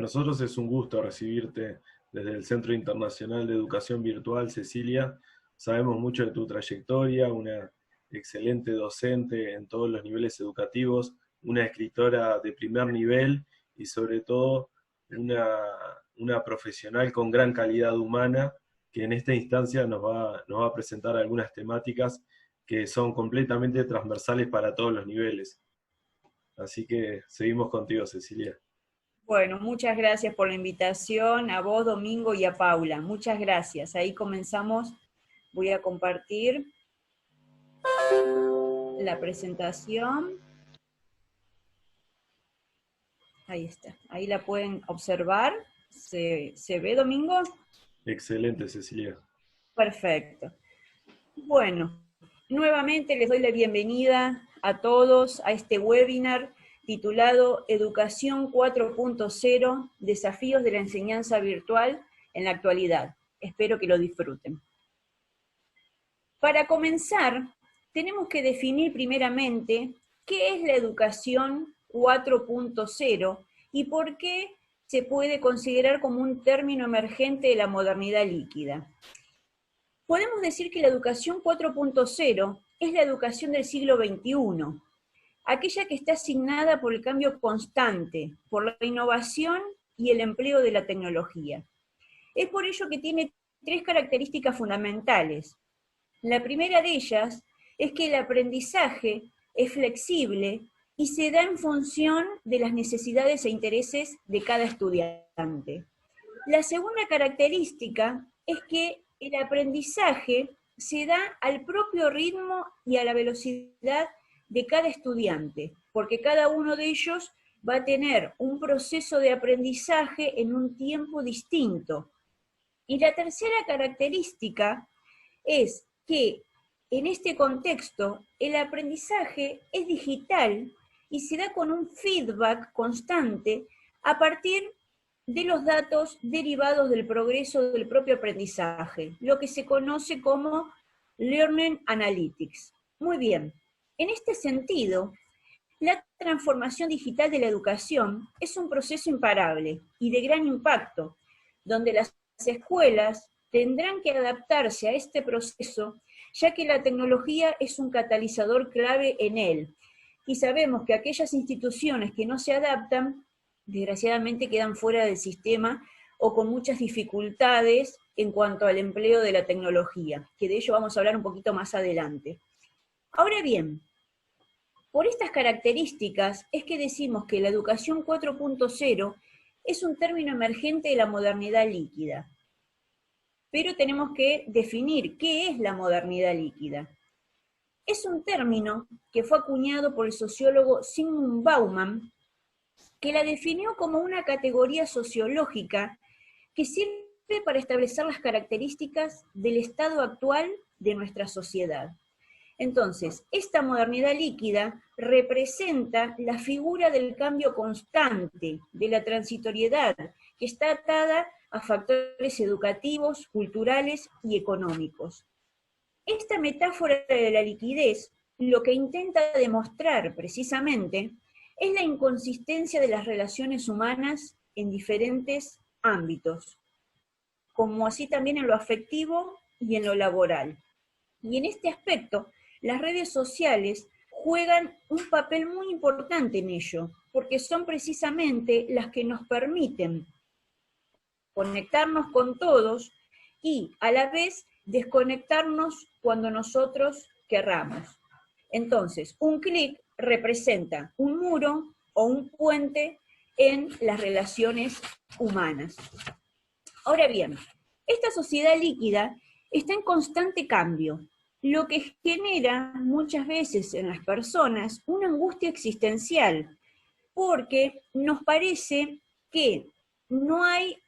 nosotros es un gusto recibirte desde el Centro Internacional de Educación Virtual, Cecilia. Sabemos mucho de tu trayectoria, una excelente docente en todos los niveles educativos, una escritora de primer nivel y sobre todo una, una profesional con gran calidad humana que en esta instancia nos va a presentar algunas temáticas que son completamente transversales para todos los niveles. Así que seguimos contigo, Cecilia. Bueno, muchas gracias por la invitación, a vos, Domingo, y a Paula. Muchas gracias. Ahí comenzamos. Voy a compartir la presentación. Ahí está. Ahí la pueden observar. ¿Se ve, Domingo? Excelente, Cecilia. Perfecto. Bueno, nuevamente les doy la bienvenida a todos a este webinar titulado Educación 4.0, Desafíos de la Enseñanza Virtual en la Actualidad. Espero que lo disfruten. Para comenzar, tenemos que definir primeramente qué es la educación 4.0 y por qué se puede considerar como un término emergente de la modernidad líquida. Podemos decir que la educación 4.0 es la educación del siglo XXI, aquella que está asignada por el cambio constante, por la innovación y el empleo de la tecnología. Es por ello que tiene tres características fundamentales. La primera de ellas es que el aprendizaje es flexible y se da en función de las necesidades e intereses de cada estudiante. La segunda característica es que el aprendizaje se da al propio ritmo y a la velocidad de cada estudiante, porque cada uno de ellos va a tener un proceso de aprendizaje en un tiempo distinto. Y la tercera característica es que en este contexto el aprendizaje es digital y se da con un feedback constante a partir de los datos derivados del progreso del propio aprendizaje, lo que se conoce como Learning Analytics. Muy bien, en este sentido, la transformación digital de la educación es un proceso imparable y de gran impacto, donde las escuelas tendrán que adaptarse a este proceso, ya que la tecnología es un catalizador clave en él. Y sabemos que aquellas instituciones que no se adaptan, desgraciadamente quedan fuera del sistema o con muchas dificultades en cuanto al empleo de la tecnología, que de ello vamos a hablar un poquito más adelante. Ahora bien, por estas características es que decimos que la educación 4.0 es un término emergente de la modernidad líquida. Pero tenemos que definir qué es la modernidad líquida. Es un término que fue acuñado por el sociólogo Zygmunt Bauman, que la definió como una categoría sociológica que sirve para establecer las características del estado actual de nuestra sociedad. Entonces, esta modernidad líquida representa la figura del cambio constante, de la transitoriedad, que está atada a factores educativos, culturales y económicos. Esta metáfora de la liquidez lo que intenta demostrar precisamente es la inconsistencia de las relaciones humanas en diferentes ámbitos, como así también en lo afectivo y en lo laboral. Y en este aspecto, las redes sociales juegan un papel muy importante en ello, porque son precisamente las que nos permiten conectarnos con todos y a la vez desconectarnos cuando nosotros querramos. Entonces, un clic representa un muro o un puente en las relaciones humanas. Ahora bien, esta sociedad líquida está en constante cambio, lo que genera muchas veces en las personas una angustia existencial, porque nos parece que no hay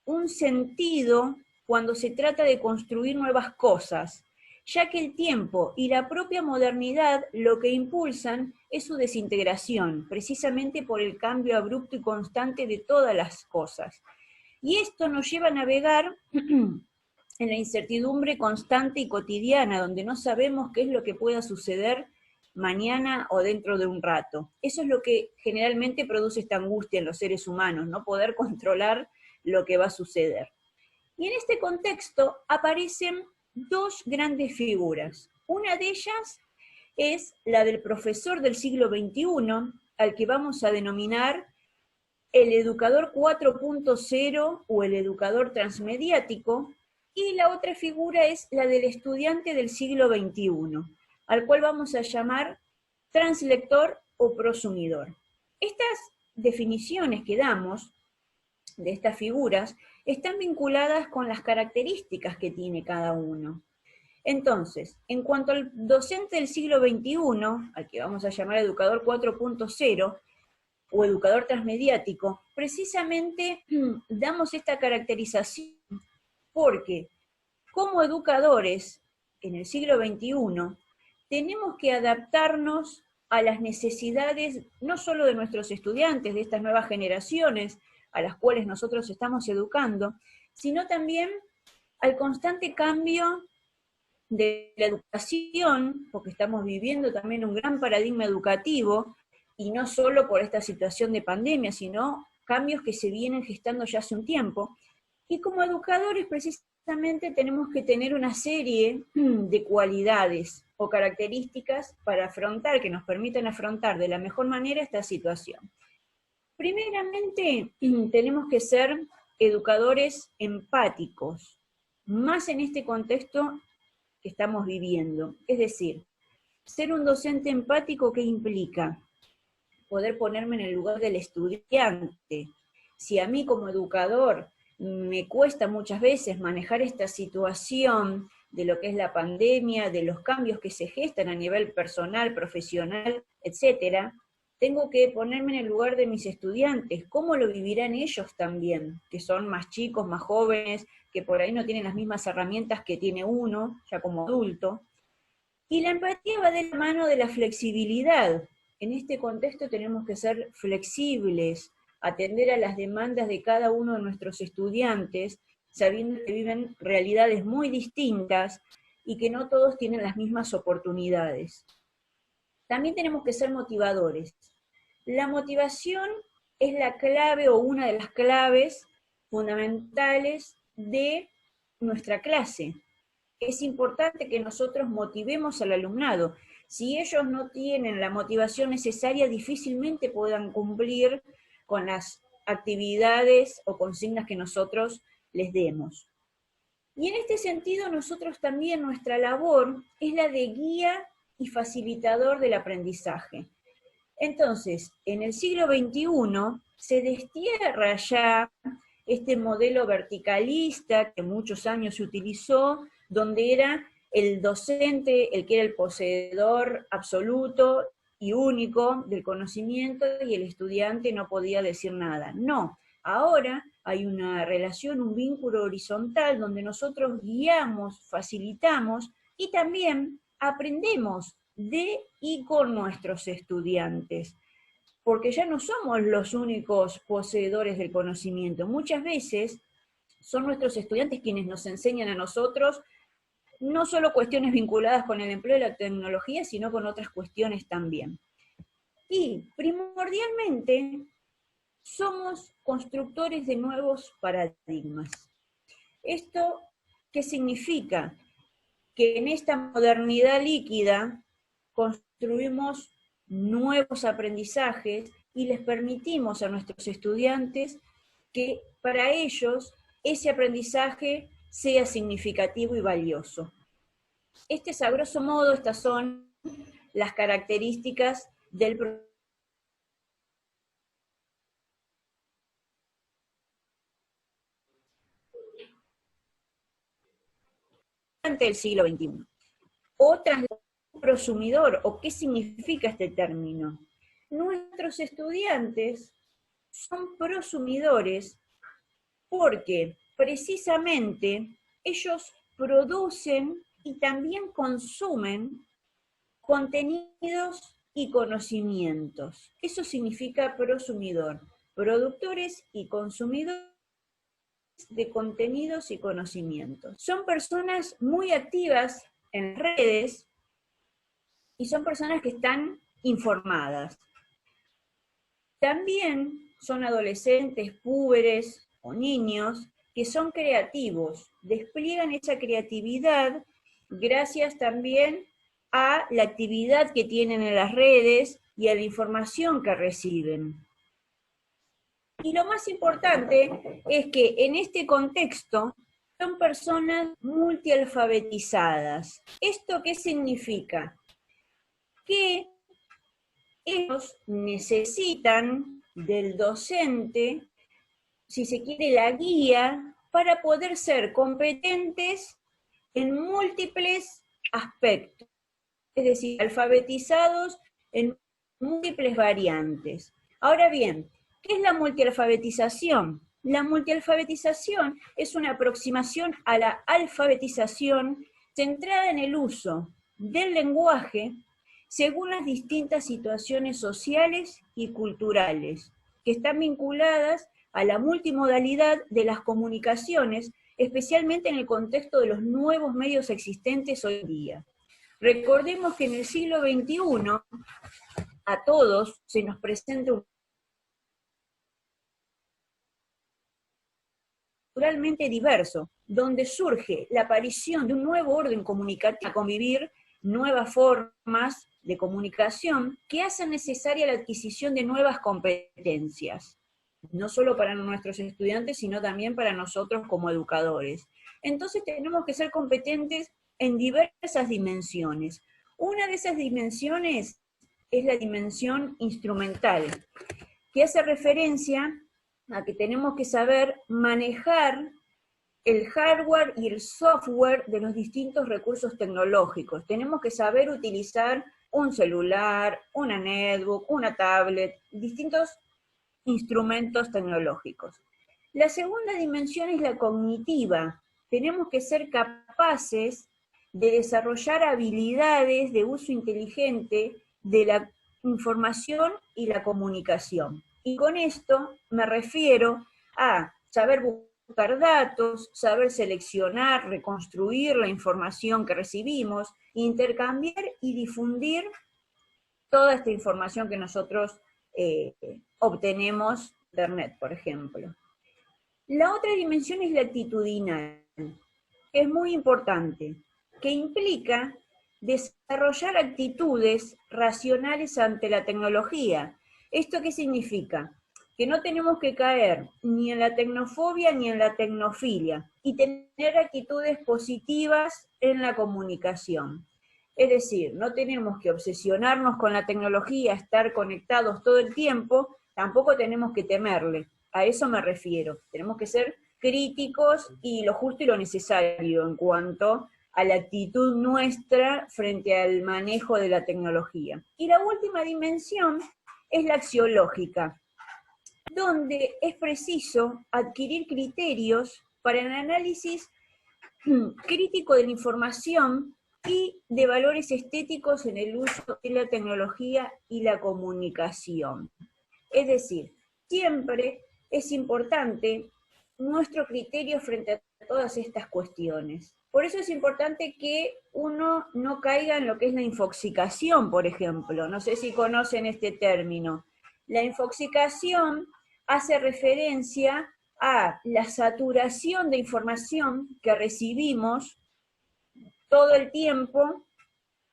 un sentido cuando se trata de construir nuevas cosas, ya que el tiempo y la propia modernidad lo que impulsan es su desintegración, precisamente por el cambio abrupto y constante de todas las cosas. Y esto nos lleva a navegar en la incertidumbre constante y cotidiana, donde no sabemos qué es lo que pueda suceder mañana o dentro de un rato. Eso es lo que generalmente produce esta angustia en los seres humanos, no poder controlar lo que va a suceder. Y en este contexto aparecen dos grandes figuras. Una de ellas es la del profesor del siglo XXI, al que vamos a denominar el educador 4.0 o el educador transmediático, y la otra figura es la del estudiante del siglo XXI, al cual vamos a llamar translector o prosumidor. Estas definiciones que damos de estas figuras están vinculadas con las características que tiene cada uno. Entonces, en cuanto al docente del siglo XXI, al que vamos a llamar educador 4.0, o educador transmediático, precisamente damos esta caracterización porque como educadores en el siglo XXI tenemos que adaptarnos a las necesidades no solo de nuestros estudiantes, de estas nuevas generaciones a las cuales nosotros estamos educando, sino también al constante cambio de la educación, porque estamos viviendo también un gran paradigma educativo, y no solo por esta situación de pandemia, sino cambios que se vienen gestando ya hace un tiempo. Y como educadores precisamente tenemos que tener una serie de cualidades o características para afrontar, que nos permitan afrontar de la mejor manera esta situación. Primeramente, tenemos que ser educadores empáticos, más en este contexto que estamos viviendo. Es decir, ser un docente empático, ¿qué implica? Poder ponerme en el lugar del estudiante. Si a mí como educador me cuesta muchas veces manejar esta situación de lo que es la pandemia, de los cambios que se gestan a nivel personal, profesional, etcétera, tengo que ponerme en el lugar de mis estudiantes. ¿Cómo lo vivirán ellos también? Que son más chicos, más jóvenes, que por ahí no tienen las mismas herramientas que tiene uno, ya como adulto. Y la empatía va de la mano de la flexibilidad. En este contexto tenemos que ser flexibles, atender a las demandas de cada uno de nuestros estudiantes, sabiendo que viven realidades muy distintas y que no todos tienen las mismas oportunidades. También tenemos que ser motivadores. La motivación es la clave o una de las claves fundamentales de nuestra clase. Es importante que nosotros motivemos al alumnado. Si ellos no tienen la motivación necesaria, difícilmente puedan cumplir con las actividades o consignas que nosotros les demos. Y en este sentido, nosotros también, nuestra labor es la de guía y facilitador del aprendizaje. Entonces, en el siglo XXI se destierra ya este modelo verticalista que muchos años se utilizó, donde era el docente el que era el poseedor absoluto y único del conocimiento y el estudiante no podía decir nada. No, ahora hay una relación, un vínculo horizontal donde nosotros guiamos, facilitamos y también aprendemos de y con nuestros estudiantes, porque ya no somos los únicos poseedores del conocimiento. Muchas veces son nuestros estudiantes quienes nos enseñan a nosotros no solo cuestiones vinculadas con el empleo de la tecnología, sino con otras cuestiones también. Y primordialmente somos constructores de nuevos paradigmas. ¿Esto qué significa? Que en esta modernidad líquida construimos nuevos aprendizajes y les permitimos a nuestros estudiantes que para ellos ese aprendizaje sea significativo y valioso. A grosso modo, estas son las características del del siglo XXI. Otras, prosumidor, o qué significa este término. Nuestros estudiantes son prosumidores porque precisamente ellos producen y también consumen contenidos y conocimientos. Eso significa prosumidor, productores y consumidores de contenidos y conocimientos. Son personas muy activas en redes, y son personas que están informadas. También son adolescentes, púberes o niños que son creativos, despliegan esa creatividad gracias también a la actividad que tienen en las redes y a la información que reciben. Y lo más importante es que en este contexto son personas multialfabetizadas. ¿Esto qué significa? Que ellos necesitan del docente, si se quiere, la guía, para poder ser competentes en múltiples aspectos, es decir, alfabetizados en múltiples variantes. Ahora bien, ¿qué es la multialfabetización? La multialfabetización es una aproximación a la alfabetización centrada en el uso del lenguaje según las distintas situaciones sociales y culturales, que están vinculadas a la multimodalidad de las comunicaciones, especialmente en el contexto de los nuevos medios existentes hoy en día. Recordemos que en el siglo XXI a todos se nos presenta un culturalmente diverso, donde surge la aparición de un nuevo orden comunicativo, a convivir nuevas formas de comunicación que hacen necesaria la adquisición de nuevas competencias, no solo para nuestros estudiantes, sino también para nosotros como educadores. Entonces tenemos que ser competentes en diversas dimensiones. Una de esas dimensiones es la dimensión instrumental, que hace referencia a que tenemos que saber manejar el hardware y el software de los distintos recursos tecnológicos. Tenemos que saber utilizar un celular, una netbook, una tablet, distintos instrumentos tecnológicos. La segunda dimensión es la cognitiva. Tenemos que ser capaces de desarrollar habilidades de uso inteligente de la información y la comunicación. Y con esto me refiero a saber buscar datos, saber seleccionar, reconstruir la información que recibimos, intercambiar y difundir toda esta información que nosotros obtenemos de Internet, por ejemplo. La otra dimensión es la actitudinal, que es muy importante, que implica desarrollar actitudes racionales ante la tecnología. ¿Esto qué significa? Que no tenemos que caer ni en la tecnofobia ni en la tecnofilia, y tener actitudes positivas en la comunicación. Es decir, no tenemos que obsesionarnos con la tecnología, estar conectados todo el tiempo, tampoco tenemos que temerle, a eso me refiero. Tenemos que ser críticos y lo justo y lo necesario en cuanto a la actitud nuestra frente al manejo de la tecnología. Y la última dimensión es la axiológica, donde es preciso adquirir criterios para el análisis crítico de la información y de valores estéticos en el uso de la tecnología y la comunicación. Es decir, siempre es importante nuestro criterio frente a todas estas cuestiones. Por eso es importante que uno no caiga en lo que es la infoxicación, por ejemplo. No sé si conocen este término. La infoxicación hace referencia a la saturación de información que recibimos todo el tiempo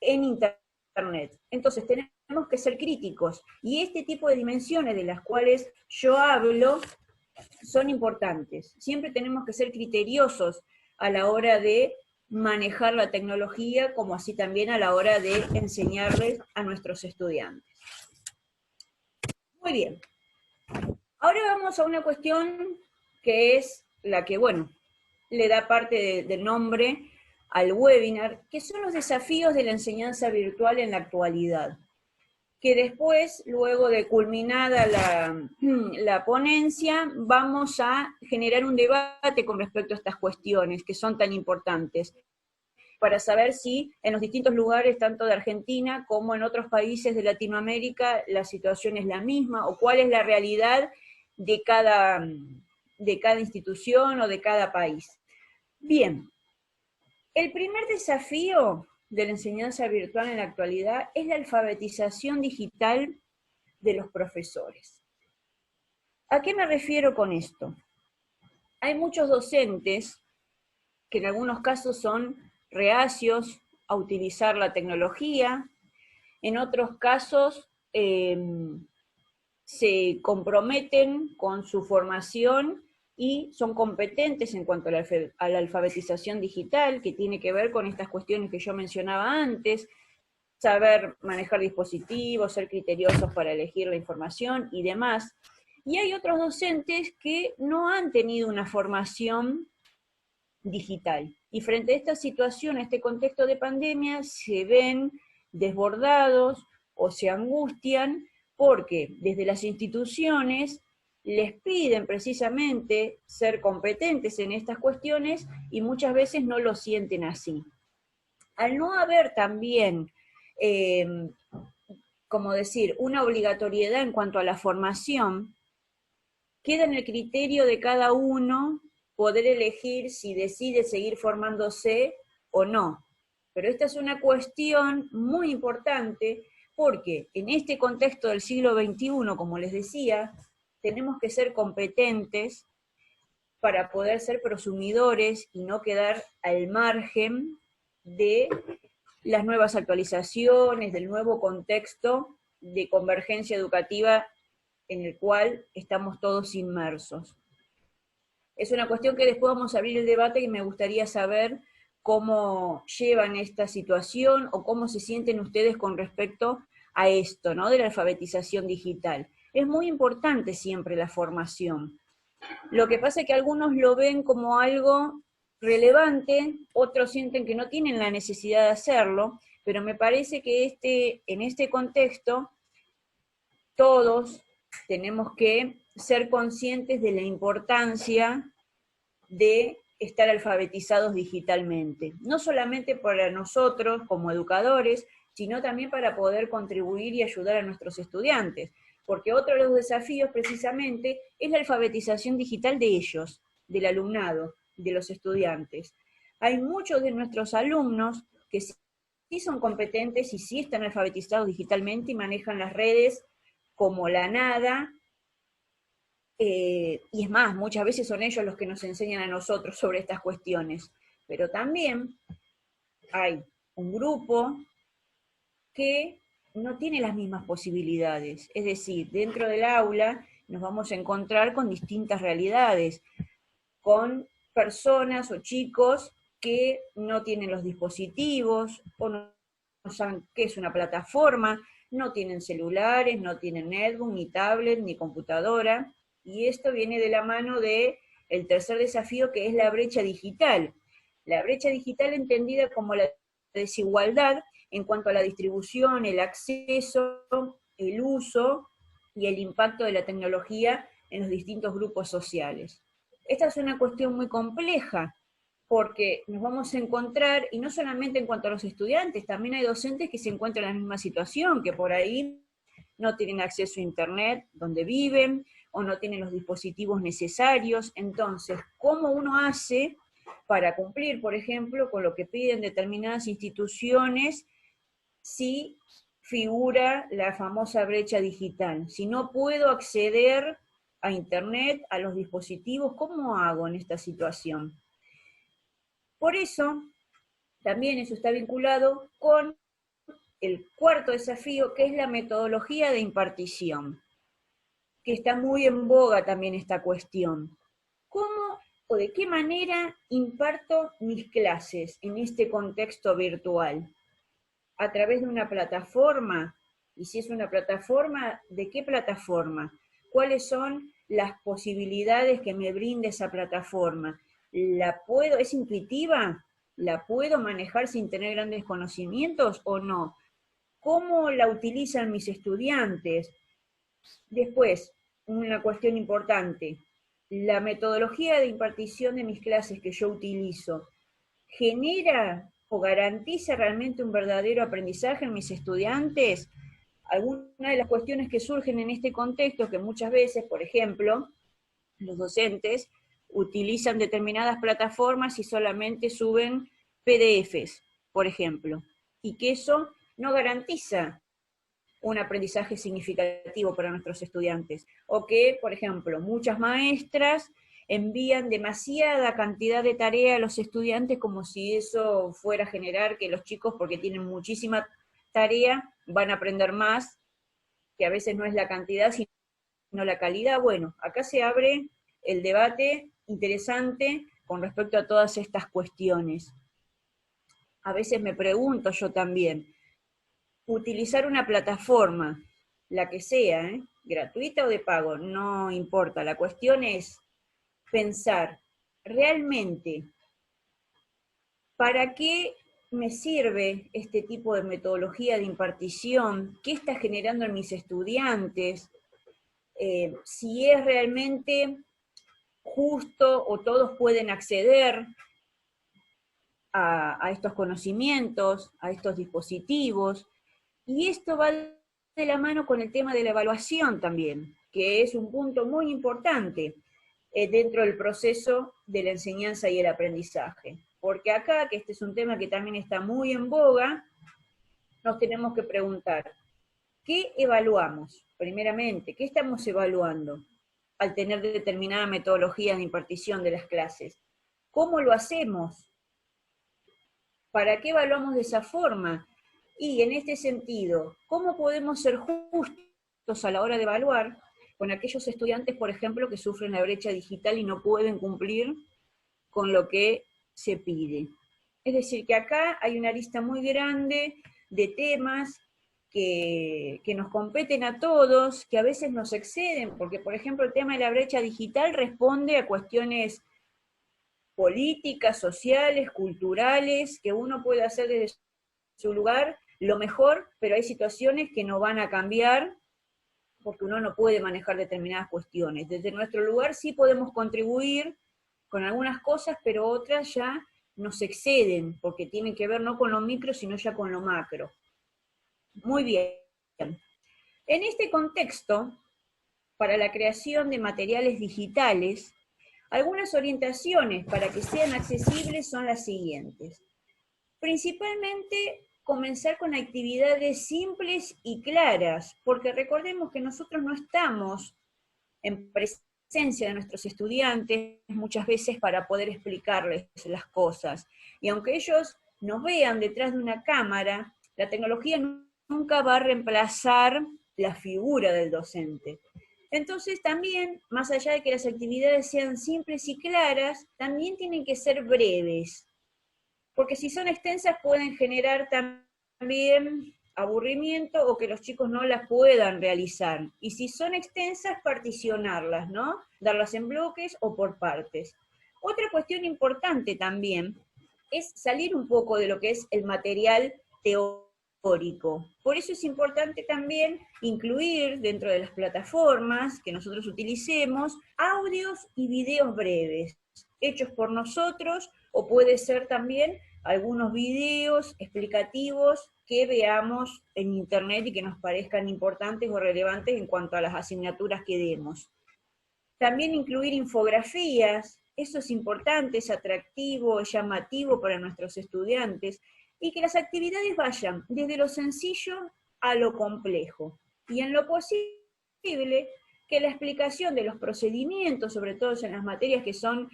en Internet. Entonces tenemos que ser críticos, y este tipo de dimensiones de las cuales yo hablo son importantes. Siempre tenemos que ser criteriosos a la hora de manejar la tecnología, como así también a la hora de enseñarles a nuestros estudiantes. Muy bien. Ahora vamos a una cuestión que es la que, bueno, le da parte del nombre al webinar, que son los desafíos de la enseñanza virtual en la actualidad, que después, luego de culminada la ponencia, vamos a generar un debate con respecto a estas cuestiones que son tan importantes, para saber si en los distintos lugares, tanto de Argentina como en otros países de Latinoamérica, la situación es la misma, o cuál es la realidad de cada institución o de cada país. Bien, el primer desafío de la enseñanza virtual en la actualidad es la alfabetización digital de los profesores. ¿A qué me refiero con esto? Hay muchos docentes que en algunos casos son reacios a utilizar la tecnología, en otros casos se comprometen con su formación y son competentes en cuanto a la alfabetización digital, que tiene que ver con estas cuestiones que yo mencionaba antes, saber manejar dispositivos, ser criteriosos para elegir la información y demás. Y hay otros docentes que no han tenido una formación digital. Y frente a esta situación, a este contexto de pandemia, se ven desbordados o se angustian porque desde las instituciones les piden precisamente ser competentes en estas cuestiones y muchas veces no lo sienten así. Al no haber también, como decir, una obligatoriedad en cuanto a la formación, queda en el criterio de cada uno poder elegir si decide seguir formándose o no. Pero esta es una cuestión muy importante porque en este contexto del siglo XXI, como les decía, tenemos que ser competentes para poder ser prosumidores y no quedar al margen de las nuevas actualizaciones, del nuevo contexto de convergencia educativa en el cual estamos todos inmersos. Es una cuestión que después vamos a abrir el debate y me gustaría saber cómo llevan esta situación o cómo se sienten ustedes con respecto a esto, ¿no? De la alfabetización digital. Es muy importante siempre la formación. Lo que pasa es que algunos lo ven como algo relevante, otros sienten que no tienen la necesidad de hacerlo, pero me parece que en este contexto todos tenemos que ser conscientes de la importancia de estar alfabetizados digitalmente, no solamente para nosotros como educadores, sino también para poder contribuir y ayudar a nuestros estudiantes, porque otro de los desafíos precisamente es la alfabetización digital de ellos, del alumnado, de los estudiantes. Hay muchos de nuestros alumnos que sí son competentes y sí están alfabetizados digitalmente y manejan las redes como la nada, y es más, muchas veces son ellos los que nos enseñan a nosotros sobre estas cuestiones, pero también hay un grupo que no tiene las mismas posibilidades, es decir, dentro del aula nos vamos a encontrar con distintas realidades, con personas o chicos que no tienen los dispositivos o no saben qué es una plataforma, no tienen celulares, no tienen netbook, ni tablet, ni computadora, y esto viene de la mano del tercer desafío, que es la brecha digital. La brecha digital entendida como la desigualdad en cuanto a la distribución, el acceso, el uso y el impacto de la tecnología en los distintos grupos sociales. Esta es una cuestión muy compleja, porque nos vamos a encontrar, y no solamente en cuanto a los estudiantes, también hay docentes que se encuentran en la misma situación, que por ahí no tienen acceso a internet donde viven, o no tienen los dispositivos necesarios. Entonces, ¿cómo uno hace para cumplir, por ejemplo, con lo que piden determinadas instituciones si figura la famosa brecha digital? Si no puedo acceder a internet, a los dispositivos, ¿cómo hago en esta situación? Por eso, también eso está vinculado con el cuarto desafío, que es la metodología de impartición, que está muy en boga también esta cuestión. ¿Cómo o de qué manera imparto mis clases en este contexto virtual? ¿A través de una plataforma? Y si es una plataforma, ¿de qué plataforma? ¿Cuáles son las posibilidades que me brinda esa plataforma? ¿Es intuitiva? ¿La puedo manejar sin tener grandes conocimientos o no? ¿Cómo la utilizan mis estudiantes? Después, una cuestión importante, la metodología de impartición de mis clases que yo utilizo, ¿genera o garantiza realmente un verdadero aprendizaje en mis estudiantes? Algunas de las cuestiones que surgen en este contexto, que muchas veces, por ejemplo, los docentes utilizan determinadas plataformas y solamente suben PDFs, por ejemplo. y que eso no garantiza un aprendizaje significativo para nuestros estudiantes. O que, por ejemplo, muchas maestras envían demasiada cantidad de tarea a los estudiantes como si eso fuera a generar que los chicos, porque tienen muchísima tarea, van a aprender más, que a veces no es la cantidad, sino la calidad. Bueno, acá se abre el debate interesante con respecto a todas estas cuestiones. A veces me pregunto yo también, utilizar una plataforma, la que sea, gratuita o de pago, no importa, la cuestión es pensar realmente para qué me sirve este tipo de metodología de impartición, qué está generando en mis estudiantes, si es realmente justo o todos pueden acceder a estos conocimientos, a estos dispositivos, y esto va de la mano con el tema de la evaluación también, que es un punto muy importante dentro del proceso de la enseñanza y el aprendizaje. Porque acá, que este es un tema que también está muy en boga, nos tenemos que preguntar, ¿qué evaluamos? Primeramente, ¿qué estamos evaluando al tener determinada metodología de impartición de las clases? ¿Cómo lo hacemos? ¿Para qué evaluamos de esa forma? Y en este sentido, ¿cómo podemos ser justos a la hora de evaluar con aquellos estudiantes, por ejemplo, que sufren la brecha digital y no pueden cumplir con lo que se pide? Es decir, que acá hay una lista muy grande de temas que nos competen a todos, que a veces nos exceden, porque, por ejemplo, el tema de la brecha digital responde a cuestiones políticas, sociales, culturales, que uno puede hacer desde su lugar lo mejor, pero hay situaciones que no van a cambiar porque uno no puede manejar determinadas cuestiones. Desde nuestro lugar sí podemos contribuir con algunas cosas, pero otras ya nos exceden, porque tienen que ver no con lo micro, sino ya con lo macro. Muy bien. En este contexto, para la creación de materiales digitales, algunas orientaciones para que sean accesibles son las siguientes. Principalmente, comenzar con actividades simples y claras, porque recordemos que nosotros no estamos en presencia de nuestros estudiantes muchas veces para poder explicarles las cosas. Y aunque ellos nos vean detrás de una cámara, la tecnología nunca va a reemplazar la figura del docente. Entonces también, más allá de que las actividades sean simples y claras, también tienen que ser breves, porque si son extensas pueden generar también aburrimiento o que los chicos no las puedan realizar. Y si son extensas, particionarlas, ¿no? Darlas en bloques o por partes. Otra cuestión importante también es salir un poco de lo que es el material teórico. Por eso es importante también incluir dentro de las plataformas que nosotros utilicemos audios y videos breves, hechos por nosotros, o puede ser también algunos videos explicativos que veamos en internet y que nos parezcan importantes o relevantes en cuanto a las asignaturas que demos. También incluir infografías, eso es importante, es atractivo, es llamativo para nuestros estudiantes, y que las actividades vayan desde lo sencillo a lo complejo, y en lo posible que la explicación de los procedimientos, sobre todo en las materias que son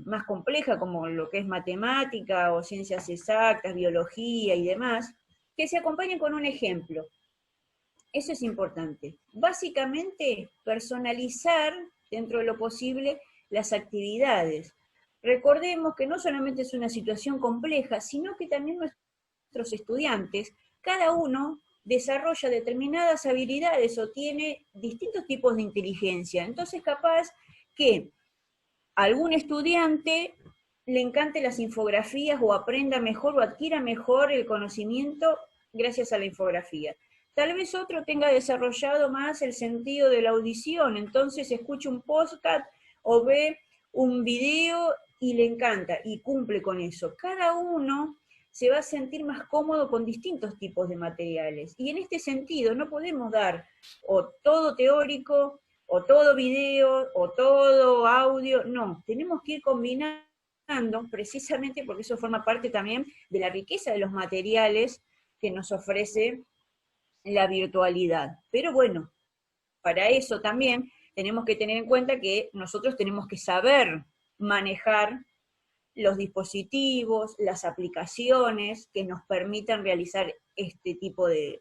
más complejas, como lo que es matemática o ciencias exactas, biología y demás, que se acompañen con un ejemplo. Eso es importante. Básicamente, personalizar dentro de lo posible las actividades. Recordemos que no solamente es una situación compleja, sino que también nuestros estudiantes, cada uno desarrolla determinadas habilidades o tiene distintos tipos de inteligencia. Entonces, capaz que a algún estudiante le encante las infografías o aprenda mejor o adquiera mejor el conocimiento gracias a la infografía. Tal vez otro tenga desarrollado más el sentido de la audición, entonces escucha un podcast o ve un video y le encanta y cumple con eso. Cada uno se va a sentir más cómodo con distintos tipos de materiales. Y en este sentido no podemos dar o todo teórico, o todo video, o todo audio, no. Tenemos que ir combinando precisamente porque eso forma parte también de la riqueza de los materiales que nos ofrece la virtualidad. Pero bueno, para eso también tenemos que tener en cuenta que nosotros tenemos que saber manejar los dispositivos, las aplicaciones que nos permitan realizar este tipo de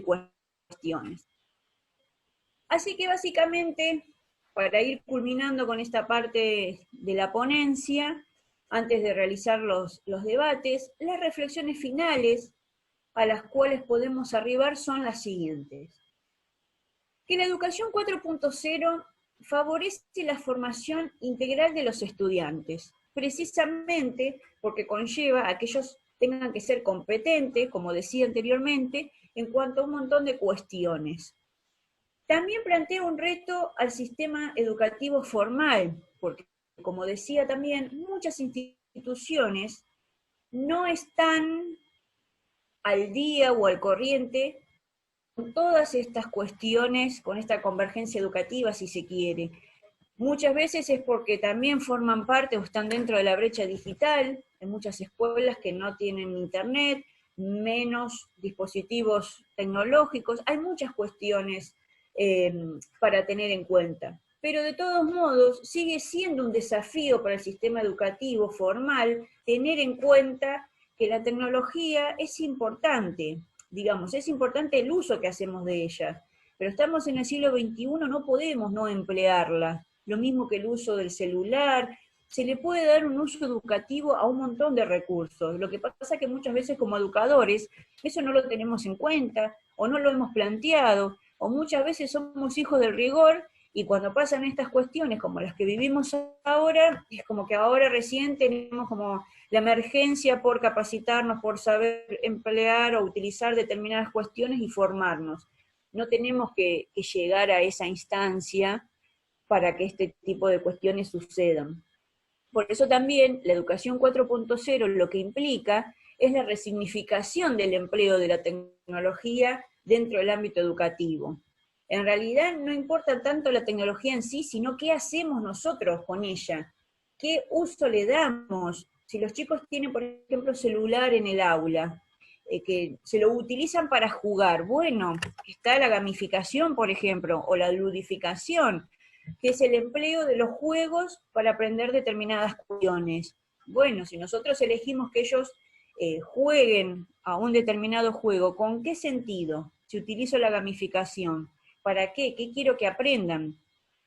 cuestiones. Así que básicamente, para ir culminando con esta parte de la ponencia, antes de realizar los debates, las reflexiones finales a las cuales podemos arribar son las siguientes. Que la educación 4.0 favorece la formación integral de los estudiantes, precisamente porque conlleva a que ellos tengan que ser competentes, como decía anteriormente, en cuanto a un montón de cuestiones. También plantea un reto al sistema educativo formal, porque, como decía también, muchas instituciones no están al día o al corriente con todas estas cuestiones, con esta convergencia educativa, si se quiere. Muchas veces es porque también forman parte o están dentro de la brecha digital, en muchas escuelas que no tienen internet, menos dispositivos tecnológicos, hay muchas cuestiones para tener en cuenta. Pero de todos modos, sigue siendo un desafío para el sistema educativo formal tener en cuenta que la tecnología es importante, digamos, es importante el uso que hacemos de ella, pero estamos en el siglo XXI, no podemos no emplearla. Lo mismo que el uso del celular, se le puede dar un uso educativo a un montón de recursos. Lo que pasa es que muchas veces como educadores eso no lo tenemos en cuenta, o no lo hemos planteado, o muchas veces somos hijos del rigor, y cuando pasan estas cuestiones como las que vivimos ahora, es como que ahora recién tenemos como la emergencia por capacitarnos, por saber emplear o utilizar determinadas cuestiones y formarnos. No tenemos que llegar a esa instancia para que este tipo de cuestiones sucedan. Por eso también la educación 4.0 lo que implica es la resignificación del empleo de la tecnología dentro del ámbito educativo. En realidad no importa tanto la tecnología en sí, sino qué hacemos nosotros con ella, qué uso le damos. Si los chicos tienen, por ejemplo, celular en el aula, que se lo utilizan para jugar, bueno, está la gamificación, por ejemplo, o la ludificación, que es el empleo de los juegos para aprender determinadas cuestiones. Bueno, si nosotros elegimos que ellos jueguen a un determinado juego, ¿con qué sentido? Si utilizo la gamificación, ¿para qué? ¿Qué quiero que aprendan?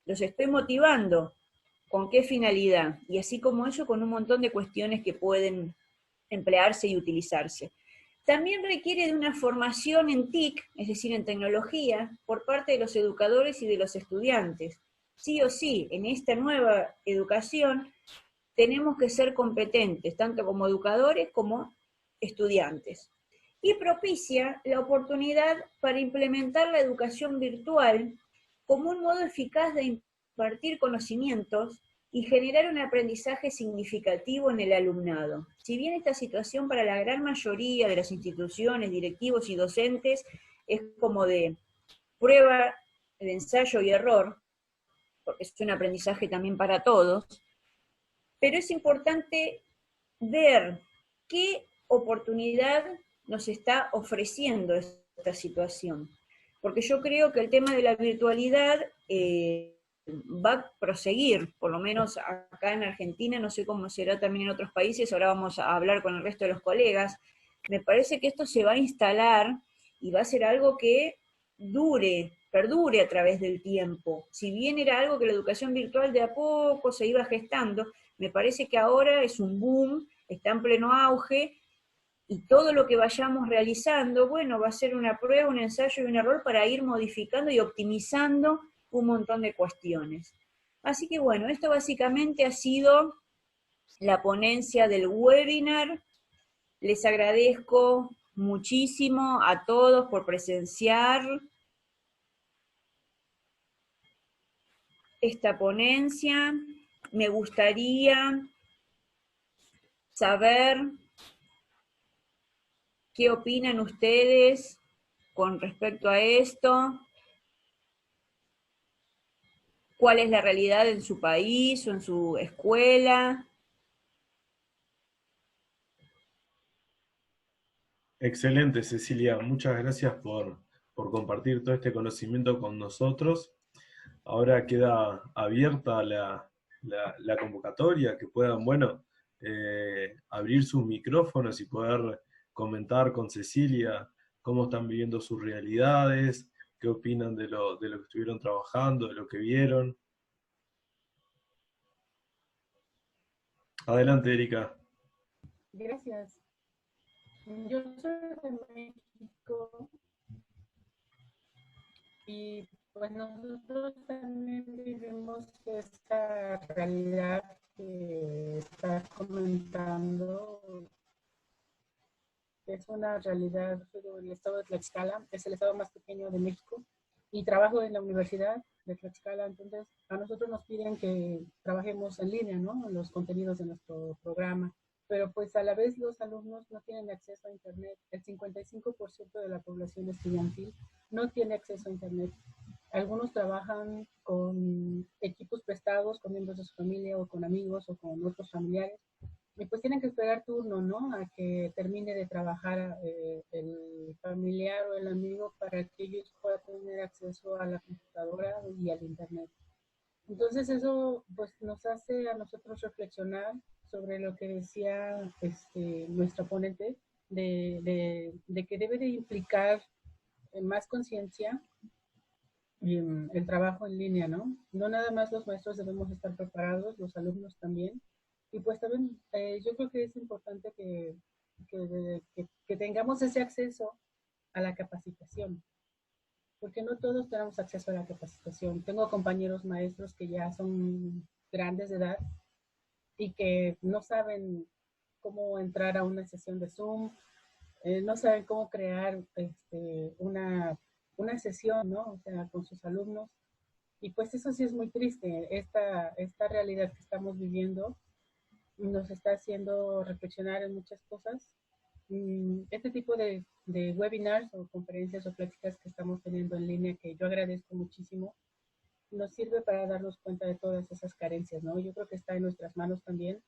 ¿Los estoy motivando? ¿Con qué finalidad? Y así como eso, con un montón de cuestiones que pueden emplearse y utilizarse. También requiere de una formación en TIC, es decir, en tecnología, por parte de los educadores y de los estudiantes. Sí o sí, en esta nueva educación tenemos que ser competentes, tanto como educadores como estudiantes. Y propicia la oportunidad para implementar la educación virtual como un modo eficaz de impartir conocimientos y generar un aprendizaje significativo en el alumnado. Si bien esta situación para la gran mayoría de las instituciones, directivos y docentes es como de prueba, de ensayo y error, porque es un aprendizaje también para todos, pero es importante ver qué oportunidad nos está ofreciendo esta situación. Porque yo creo que el tema de la virtualidad va a proseguir, por lo menos acá en Argentina, no sé cómo será también en otros países, ahora vamos a hablar con el resto de los colegas. Me parece que esto se va a instalar y va a ser algo que perdure a través del tiempo. Si bien era algo que la educación virtual de a poco se iba gestando, me parece que ahora es un boom, está en pleno auge, y todo lo que vayamos realizando, bueno, va a ser una prueba, un ensayo y un error para ir modificando y optimizando un montón de cuestiones. Así que bueno, esto básicamente ha sido la ponencia del webinar. Les agradezco muchísimo a todos por presenciar esta ponencia. Me gustaría saber qué opinan ustedes con respecto a esto, cuál es la realidad en su país o en su escuela. Excelente, Cecilia. Muchas gracias por compartir todo este conocimiento con nosotros. Ahora queda abierta la convocatoria, que puedan, bueno, abrir sus micrófonos y poder comentar con Cecilia cómo están viviendo sus realidades, qué opinan de lo que estuvieron trabajando, de lo que vieron. Adelante, Erika. Gracias. Yo soy de México y pues nosotros también vivimos esta realidad que estás comentando. Es una realidad del estado de Tlaxcala, es el estado más pequeño de México y trabajo en la Universidad de Tlaxcala, entonces a nosotros nos piden que trabajemos en línea, ¿no? Los contenidos de nuestro programa, pero pues a la vez los alumnos no tienen acceso a Internet. El 55% de la población estudiantil no tiene acceso a Internet. Algunos trabajan con equipos prestados, con miembros de su familia o con amigos o con otros familiares. Y pues tienen que esperar turno, ¿no? A que termine de trabajar el familiar o el amigo para que ellos puedan tener acceso a la computadora y al Internet. Entonces eso pues nos hace a nosotros reflexionar sobre lo que decía nuestra ponente, de que debe de implicar más conciencia el trabajo en línea, ¿no? No nada más los maestros debemos estar preparados, los alumnos también. Y pues también yo creo que es importante que tengamos ese acceso a la capacitación, porque no todos tenemos acceso a la capacitación. Tengo compañeros maestros que ya son grandes de edad y que no saben cómo entrar a una sesión de Zoom, no saben cómo crear una sesión, ¿no? O sea, con sus alumnos. Y pues eso sí es muy triste. Esta realidad que estamos viviendo nos está haciendo reflexionar en muchas cosas. Este tipo de webinars o conferencias o pláticas que estamos teniendo en línea, que yo agradezco muchísimo, nos sirve para darnos cuenta de todas esas carencias, ¿no? Yo creo que está en nuestras manos también,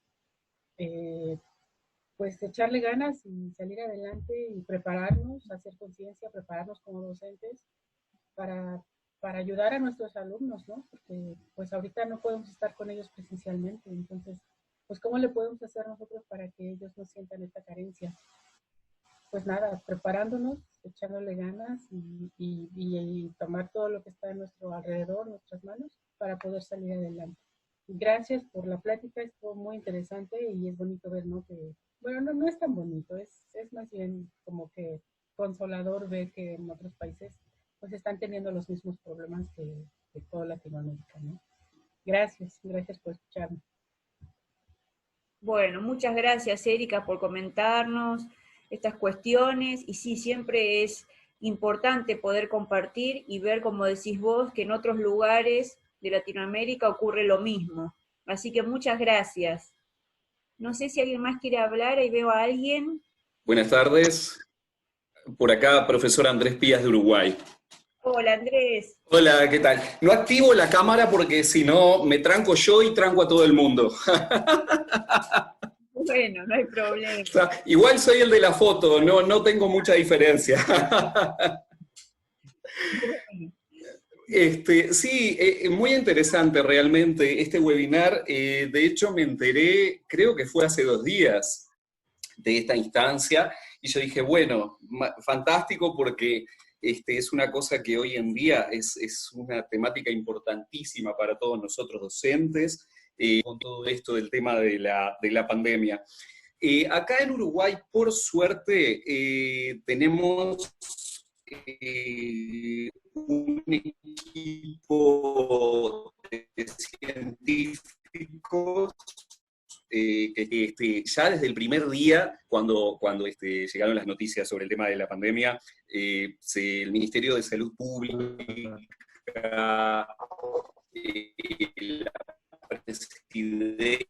pues echarle ganas y salir adelante y prepararnos, hacer conciencia, prepararnos como docentes para, para ayudar a nuestros alumnos, ¿no? Porque pues ahorita no podemos estar con ellos presencialmente, entonces, pues ¿cómo le podemos hacer nosotros para que ellos no sientan esta carencia? Pues nada, preparándonos, echándole ganas y tomar todo lo que está en nuestro alrededor, nuestras manos, para poder salir adelante. Gracias por la plática, estuvo muy interesante y es bonito ver, ¿no? Que, bueno, no es tan bonito, es más bien como que consolador ver que en otros países pues están teniendo los mismos problemas que toda Latinoamérica, ¿no? Gracias por escucharme. Bueno, muchas gracias, Erika, por comentarnos estas cuestiones. Y sí, siempre es importante poder compartir y ver, como decís vos, que en otros lugares de Latinoamérica ocurre lo mismo. Así que muchas gracias. No sé si alguien más quiere hablar, ahí veo a alguien. Buenas tardes. Por acá, profesor Andrés Pías de Uruguay. Hola, Andrés. Hola, ¿qué tal? No activo la cámara porque si no me tranco yo y tranco a todo el mundo. Bueno, no hay problema. O sea, igual soy el de la foto, no tengo mucha diferencia. Sí, muy interesante realmente este webinar. De hecho, me enteré, creo que fue hace 2 días, de esta instancia, y yo dije, bueno, fantástico porque es una cosa que hoy en día es una temática importantísima para todos nosotros docentes, con todo esto del tema de la pandemia. Acá en Uruguay, por suerte, tenemos un equipo de científicos que ya desde el primer día, cuando llegaron las noticias sobre el tema de la pandemia, el Ministerio de Salud Pública, la presidencia,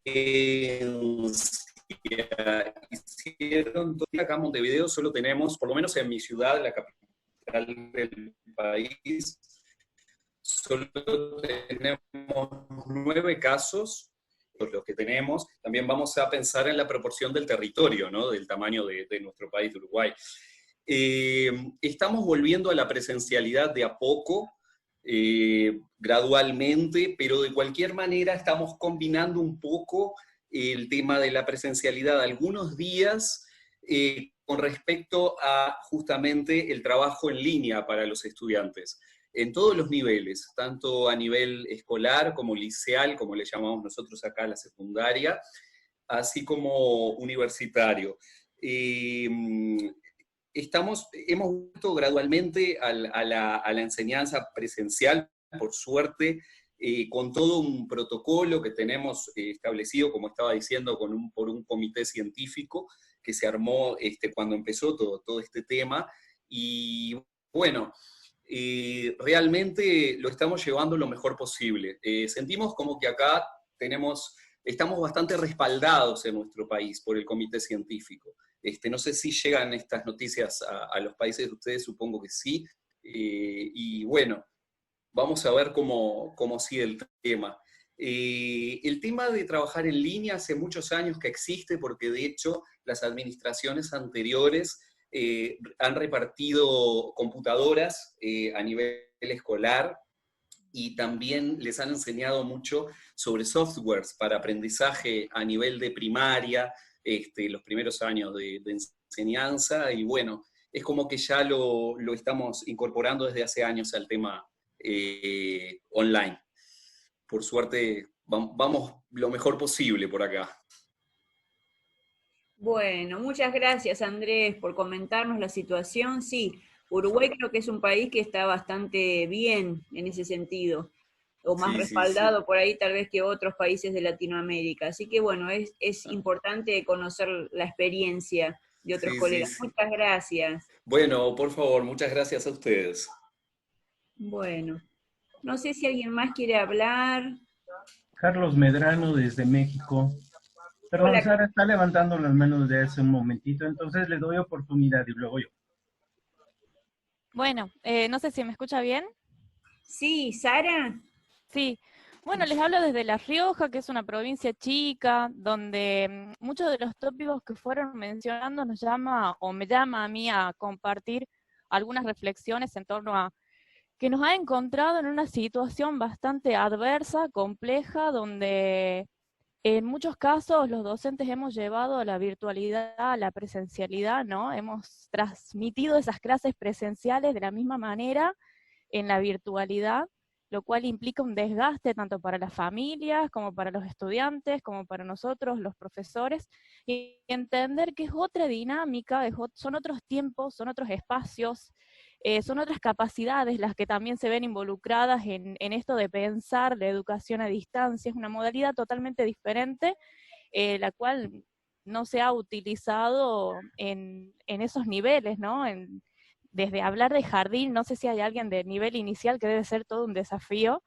hicieron todo. Acá en Montevideo solo tenemos, por lo menos en mi ciudad, la capital del país, solo tenemos 9 casos, los que tenemos. También vamos a pensar en la proporción del territorio, ¿no? Del tamaño de nuestro país, de Uruguay. Estamos volviendo a la presencialidad de a poco, gradualmente, pero de cualquier manera estamos combinando un poco el tema de la presencialidad algunos días con respecto a justamente el trabajo en línea para los estudiantes, en todos los niveles, tanto a nivel escolar como liceal, como le llamamos nosotros acá a la secundaria, así como universitario. Hemos vuelto gradualmente a la enseñanza presencial, por suerte, con todo un protocolo que tenemos establecido, como estaba diciendo, por un comité científico que se armó cuando empezó todo este tema. Y bueno, realmente lo estamos llevando lo mejor posible. Sentimos como que acá estamos bastante respaldados en nuestro país por el comité científico. No sé si llegan estas noticias a los países de ustedes, supongo que sí. Y bueno, vamos a ver cómo sigue el tema. El tema de trabajar en línea hace muchos años que existe, porque de hecho las administraciones anteriores han repartido computadoras a nivel escolar, y también les han enseñado mucho sobre softwares para aprendizaje a nivel de primaria, los primeros años de enseñanza, y bueno, es como que ya lo estamos incorporando desde hace años al tema online. Por suerte, vamos lo mejor posible por acá. Bueno, muchas gracias Andrés por comentarnos la situación. Sí, Uruguay creo que es un país que está bastante bien en ese sentido, o más Sí, sí, respaldado sí. por ahí tal vez que otros países de Latinoamérica. Así que bueno, es importante conocer la experiencia de otros Sí, sí, colegas. sí. Muchas gracias. Bueno, por favor, muchas gracias a ustedes. Bueno, no sé si alguien más quiere hablar. Carlos Medrano desde México. Perdón, Hola, Sara está levantando las manos de hace un momentito, entonces le doy oportunidad y luego yo. Bueno, no sé si me escucha bien. sí, Sara. Sí, bueno, les hablo desde La Rioja, que es una provincia chica, donde muchos de los tópicos que fueron mencionando nos llama, o me llama a mí a compartir algunas reflexiones en torno a que nos ha encontrado en una situación bastante adversa, compleja, donde en muchos casos los docentes hemos llevado a la virtualidad, a la presencialidad, ¿no? Hemos transmitido esas clases presenciales de la misma manera en la virtualidad, lo cual implica un desgaste tanto para las familias, como para los estudiantes, como para nosotros, los profesores, y entender que es otra dinámica, son otros tiempos, son otros espacios, son otras capacidades las que también se ven involucradas en esto de pensar la educación a distancia. Es una modalidad totalmente diferente, la cual no se ha utilizado en esos niveles, ¿no? Desde hablar de jardín, no sé si hay alguien de nivel inicial, que debe ser todo un desafío.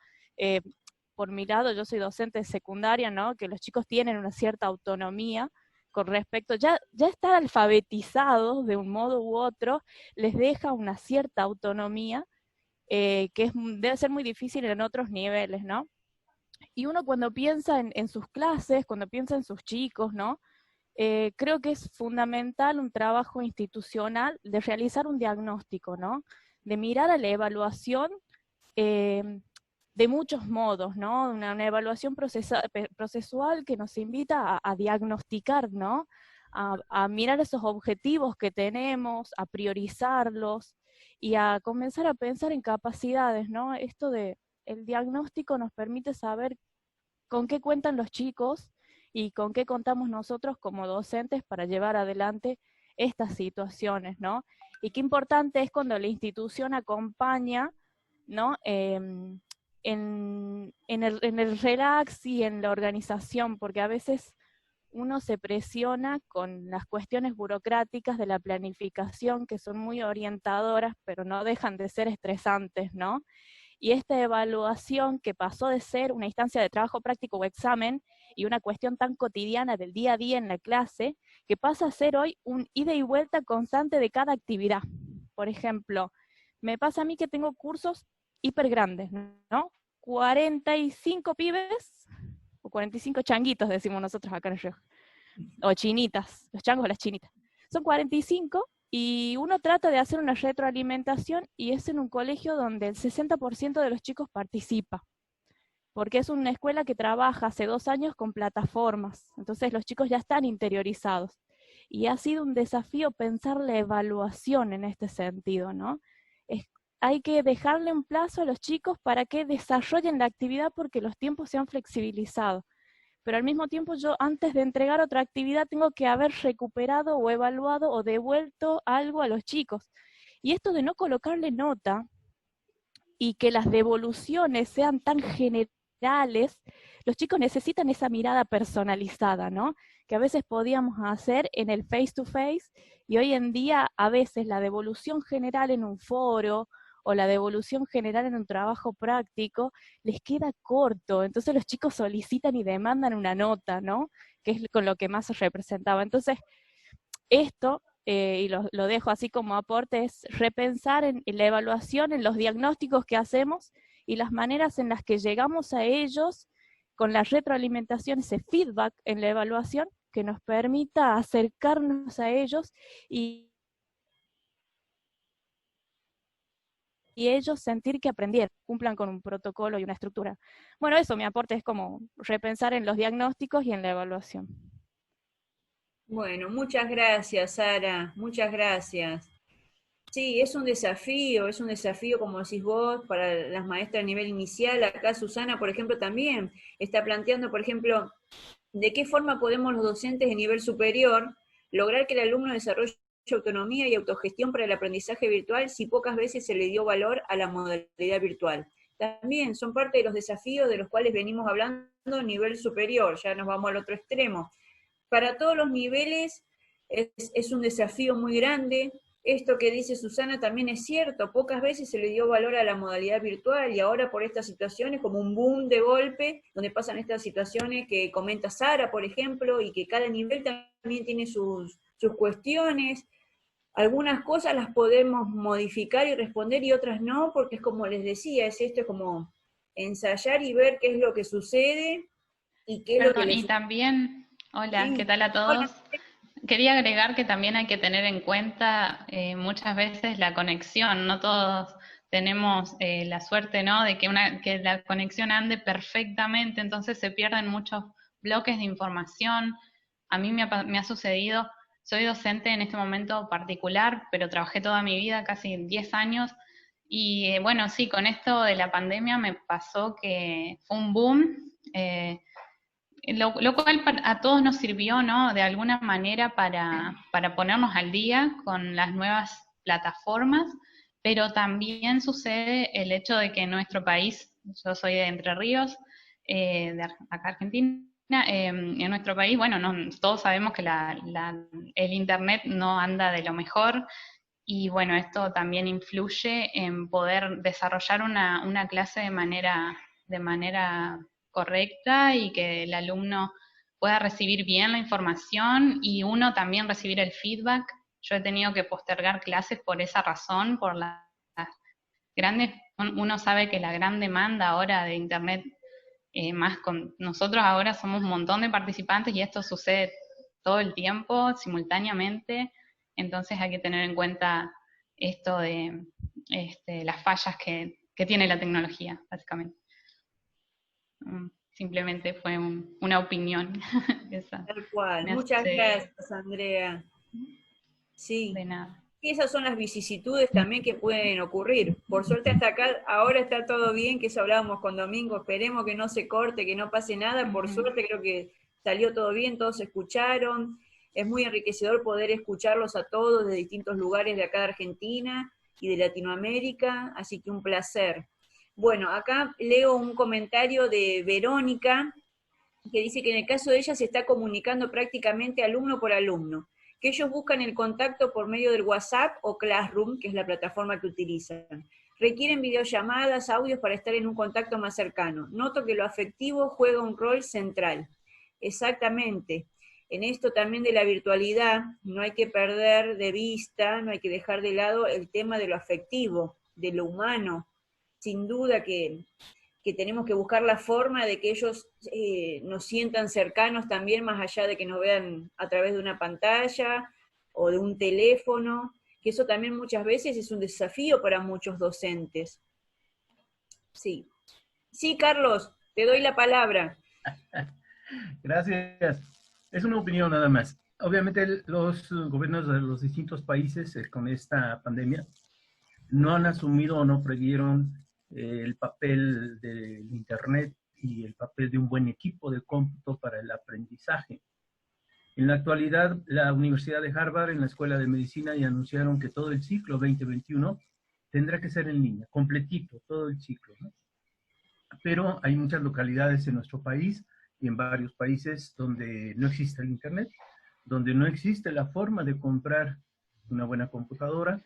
Por mi lado, yo soy docente de secundaria, ¿no? Que los chicos tienen una cierta autonomía con respecto, ya estar alfabetizados de un modo u otro, les deja una cierta autonomía, debe ser muy difícil en otros niveles, ¿no? Y uno cuando piensa en sus clases, cuando piensa en sus chicos, ¿no? Creo que es fundamental un trabajo institucional de realizar un diagnóstico, ¿no? De mirar a la evaluación de muchos modos, ¿no? Una evaluación procesual que nos invita a diagnosticar, ¿no? A mirar esos objetivos que tenemos, a priorizarlos y a comenzar a pensar en capacidades, ¿no? El diagnóstico nos permite saber con qué cuentan los chicos y con qué contamos nosotros como docentes para llevar adelante estas situaciones, ¿no? Y qué importante es cuando la institución acompaña, ¿no? En el relax y en la organización, porque a veces uno se presiona con las cuestiones burocráticas de la planificación, que son muy orientadoras, pero no dejan de ser estresantes, ¿no? Y esta evaluación, que pasó de ser una instancia de trabajo práctico o examen y una cuestión tan cotidiana del día a día en la clase, que pasa a ser hoy un ida y vuelta constante de cada actividad. Por ejemplo, me pasa a mí que tengo cursos hiper grandes, ¿no? 45 pibes, o 45 changuitos, decimos nosotros acá en el Río, o chinitas, los changos o las chinitas. Son 45, Y uno trata de hacer una retroalimentación y es en un colegio donde el 60% de los chicos participa, porque es una escuela que trabaja hace 2 años con plataformas, entonces los chicos ya están interiorizados. Y ha sido un desafío pensar la evaluación en este sentido, ¿no? Hay que dejarle un plazo a los chicos para que desarrollen la actividad porque los tiempos se han flexibilizado. Pero al mismo tiempo yo antes de entregar otra actividad tengo que haber recuperado o evaluado o devuelto algo a los chicos. Y esto de no colocarle nota y que las devoluciones sean tan generales, los chicos necesitan esa mirada personalizada, ¿no? Que a veces podíamos hacer en el face to face y hoy en día a veces la devolución general en un foro o la devolución general en un trabajo práctico, les queda corto, entonces los chicos solicitan y demandan una nota, ¿no? Que es con lo que más se representaba. Entonces, esto, y lo dejo así como aporte, es repensar en la evaluación, en los diagnósticos que hacemos y las maneras en las que llegamos a ellos con la retroalimentación, ese feedback en la evaluación que nos permita acercarnos a ellos y ellos sentir que aprendieron, cumplan con un protocolo y una estructura. Bueno, eso, mi aporte es como repensar en los diagnósticos y en la evaluación. Bueno, muchas gracias, Sara, muchas gracias. Sí, es un desafío, como decís vos, para las maestras a nivel inicial. Acá Susana, por ejemplo, también está planteando, por ejemplo, de qué forma podemos los docentes de nivel superior lograr que el alumno desarrolle autonomía y autogestión para el aprendizaje virtual si pocas veces se le dio valor a la modalidad virtual. También son parte de los desafíos de los cuales venimos hablando a nivel superior, ya nos vamos al otro extremo. Para todos los niveles es un desafío muy grande. Esto que dice Susana también es cierto, pocas veces se le dio valor a la modalidad virtual y ahora por estas situaciones, como un boom de golpe, donde pasan estas situaciones que comenta Sara, por ejemplo, y que cada nivel también tiene sus cuestiones. Algunas cosas las podemos modificar y responder y otras no, porque es como les decía, es como ensayar y ver qué es lo que sucede y qué es lo que Perdón, y también, hola, Sí. ¿qué tal a todos? Quería agregar que también hay que tener en cuenta muchas veces la conexión, no todos tenemos la suerte, ¿no?, de que la conexión ande perfectamente, entonces se pierden muchos bloques de información. A mí me ha sucedido, soy docente en este momento particular, pero trabajé toda mi vida, casi 10 años, y bueno, sí, con esto de la pandemia me pasó que fue un boom, lo cual a todos nos sirvió, ¿no?, de alguna manera para ponernos al día con las nuevas plataformas, pero también sucede el hecho de que en nuestro país, yo soy de Entre Ríos, de acá Argentina, en nuestro país, bueno, todos sabemos que el internet no anda de lo mejor, y bueno, esto también influye en poder desarrollar una clase de manera correcta y que el alumno pueda recibir bien la información y uno también recibir el feedback. Yo he tenido que postergar clases por esa razón, por las grandes, uno sabe que la gran demanda ahora de internet, más con nosotros ahora somos un montón de participantes y esto sucede todo el tiempo, simultáneamente, entonces hay que tener en cuenta esto de las fallas que tiene la tecnología, básicamente. Simplemente fue una opinión. Tal cual. Muchas gracias, Andrea. Sí. De nada. Y esas son las vicisitudes también que pueden ocurrir. Por suerte hasta acá ahora está todo bien, que eso hablábamos con Domingo, esperemos que no se corte, que no pase nada. Por suerte creo que salió todo bien, todos se escucharon. Es muy enriquecedor poder escucharlos a todos de distintos lugares de acá de Argentina y de Latinoamérica, así que un placer. Bueno, acá leo un comentario de Verónica, que dice que en el caso de ella se está comunicando prácticamente alumno por alumno, que ellos buscan el contacto por medio del WhatsApp o Classroom, que es la plataforma que utilizan. Requieren videollamadas, audios para estar en un contacto más cercano. Noto que lo afectivo juega un rol central. Exactamente. En esto también de la virtualidad, no hay que perder de vista, no hay que dejar de lado el tema de lo afectivo, de lo humano. Sin duda que tenemos que buscar la forma de que ellos nos sientan cercanos también, más allá de que nos vean a través de una pantalla o de un teléfono. que eso también muchas veces es un desafío para muchos docentes. Sí. Sí, Carlos, te doy la palabra. Gracias. Es una opinión nada más. Obviamente los gobiernos de los distintos países con esta pandemia no han asumido o no previeron el papel del Internet y el papel de un buen equipo de cómputo para el aprendizaje. En la actualidad, la Universidad de Harvard, en la Escuela de Medicina, ya anunciaron que todo el ciclo 2021 tendrá que ser en línea, completito, todo el ciclo, ¿no? Pero hay muchas localidades en nuestro país y en varios países donde no existe el Internet, donde no existe la forma de comprar una buena computadora,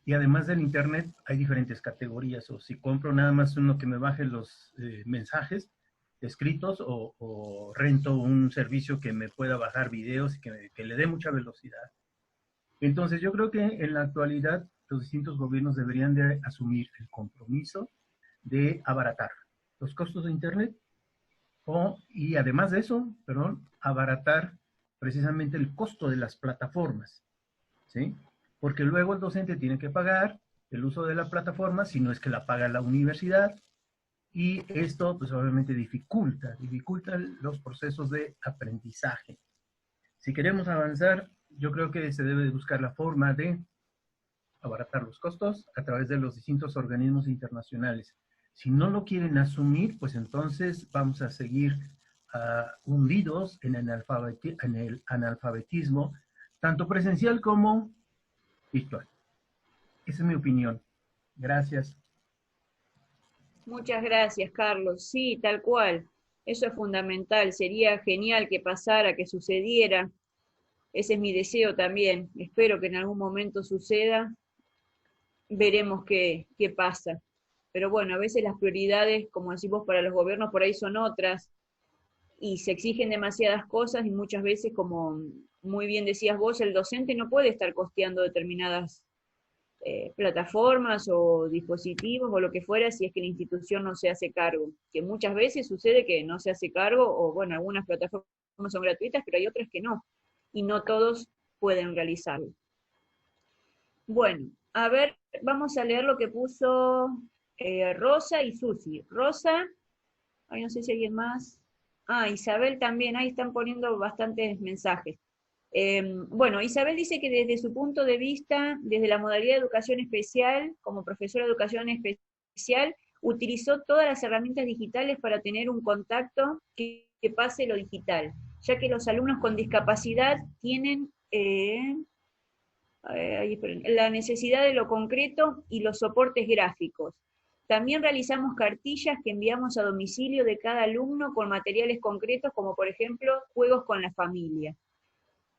y además del Internet hay diferentes categorías, o si compro nada más uno que me baje los mensajes escritos, o rento un servicio que me pueda bajar videos y que le dé mucha velocidad. Entonces yo creo que en la actualidad los distintos gobiernos deberían de asumir el compromiso de abaratar los costos de Internet, y además de eso, perdón, abaratar precisamente el costo de las plataformas, ¿sí? Porque luego el docente tiene que pagar el uso de la plataforma, si no es que la paga la universidad, y esto pues obviamente dificulta los procesos de aprendizaje. Si queremos avanzar, yo creo que se debe buscar la forma de abaratar los costos a través de los distintos organismos internacionales. Si no lo quieren asumir, pues entonces vamos a seguir hundidos en el analfabetismo, tanto presencial como virtual. Esa es mi opinión. Gracias. Muchas gracias, Carlos. Sí, tal cual. Eso es fundamental. Sería genial que pasara, que sucediera. Ese es mi deseo también. Espero que en algún momento suceda. Veremos qué pasa. Pero bueno, a veces las prioridades, como decimos, para los gobiernos por ahí son otras, y se exigen demasiadas cosas, y muchas veces, como muy bien decías vos, el docente no puede estar costeando determinadas plataformas o dispositivos o lo que fuera, si es que la institución no se hace cargo. Que muchas veces sucede que no se hace cargo, o bueno, algunas plataformas son gratuitas, pero hay otras que no, y no todos pueden realizarlo. Bueno, a ver, vamos a leer lo que puso Rosa y Susi. Rosa, ay, no sé si alguien más. Isabel también, ahí están poniendo bastantes mensajes. Bueno, Isabel dice que desde su punto de vista, desde la modalidad de educación especial, como profesora de educación especial, utilizó todas las herramientas digitales para tener un contacto que pase lo digital, ya que los alumnos con discapacidad tienen la necesidad de lo concreto y los soportes gráficos. También realizamos cartillas que enviamos a domicilio de cada alumno con materiales concretos, como por ejemplo, juegos con la familia.